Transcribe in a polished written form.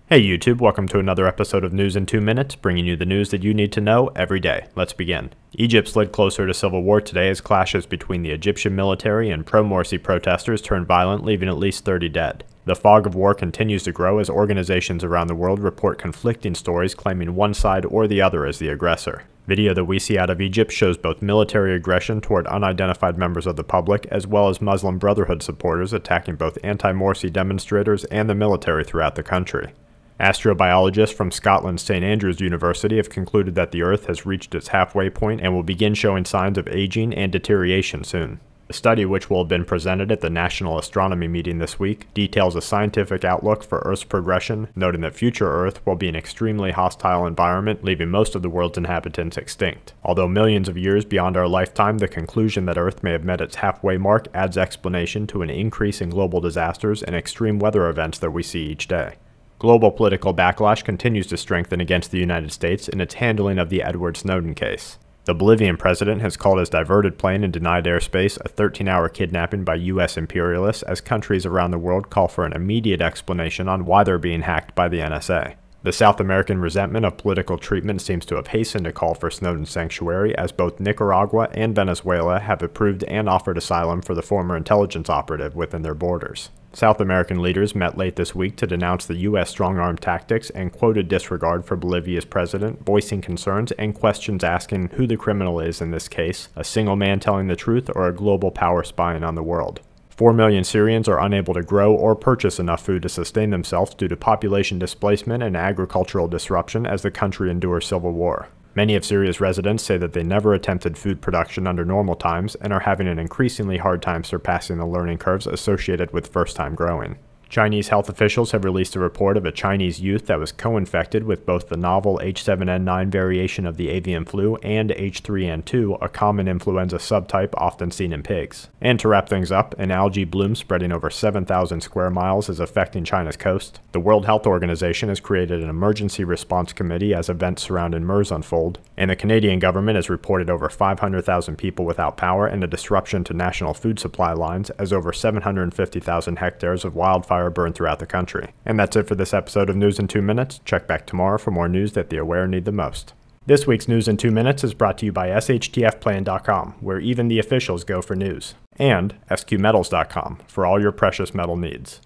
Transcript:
Hey YouTube, welcome to another episode of News in 2 Minutes, bringing you the news that you need to know every day. Let's begin. Egypt slid closer to civil war today as clashes between the Egyptian military and pro-Morsi protesters turned violent, leaving at least 30 dead. The fog of war continues to grow as organizations around the world report conflicting stories claiming one side or the other as the aggressor. Video that we see out of Egypt shows both military aggression toward unidentified members of the public as well as Muslim Brotherhood supporters attacking both anti-Morsi demonstrators and the military throughout the country. Astrobiologists from Scotland's St Andrews University have concluded that the Earth has reached its halfway point and will begin showing signs of aging and deterioration soon. The study, which will have been presented at the National Astronomy meeting this week, details a scientific outlook for Earth's progression, noting that future Earth will be an extremely hostile environment, leaving most of the world's inhabitants extinct. Although millions of years beyond our lifetime, the conclusion that Earth may have met its halfway mark adds explanation to an increase in global disasters and extreme weather events that we see each day. Global political backlash continues to strengthen against the United States in its handling of the Edward Snowden case. The Bolivian president has called his diverted plane and denied airspace a 13-hour kidnapping by U.S. imperialists as countries around the world call for an immediate explanation on why they're being hacked by the NSA. The South American resentment of political treatment seems to have hastened a call for Snowden's sanctuary as both Nicaragua and Venezuela have approved and offered asylum for the former intelligence operative within their borders. South American leaders met late this week to denounce the U.S. strong-arm tactics and quoted disregard for Bolivia's president, voicing concerns and questions asking who the criminal is in this case, a single man telling the truth or a global power spying on the world. 4 million Syrians are unable to grow or purchase enough food to sustain themselves due to population displacement and agricultural disruption as the country endures civil war. Many of Syria's residents say that they never attempted food production under normal times and are having an increasingly hard time surpassing the learning curves associated with first-time growing. Chinese health officials have released a report of a Chinese youth that was co-infected with both the novel H7N9 variation of the avian flu and H3N2, a common influenza subtype often seen in pigs. And to wrap things up, an algae bloom spreading over 7,000 square miles is affecting China's coast. The World Health Organization has created an emergency response committee as events surrounding MERS unfold, and the Canadian government has reported over 500,000 people without power and a disruption to national food supply lines as over 750,000 hectares of wildfire burned throughout the country. And that's it for this episode of News in 2 Minutes. Check back tomorrow for more news that the aware need the most. This week's News in 2 Minutes is brought to you by TSHTFplan.com, where even the officials go for news, and SQmetals.com for all your precious metal needs.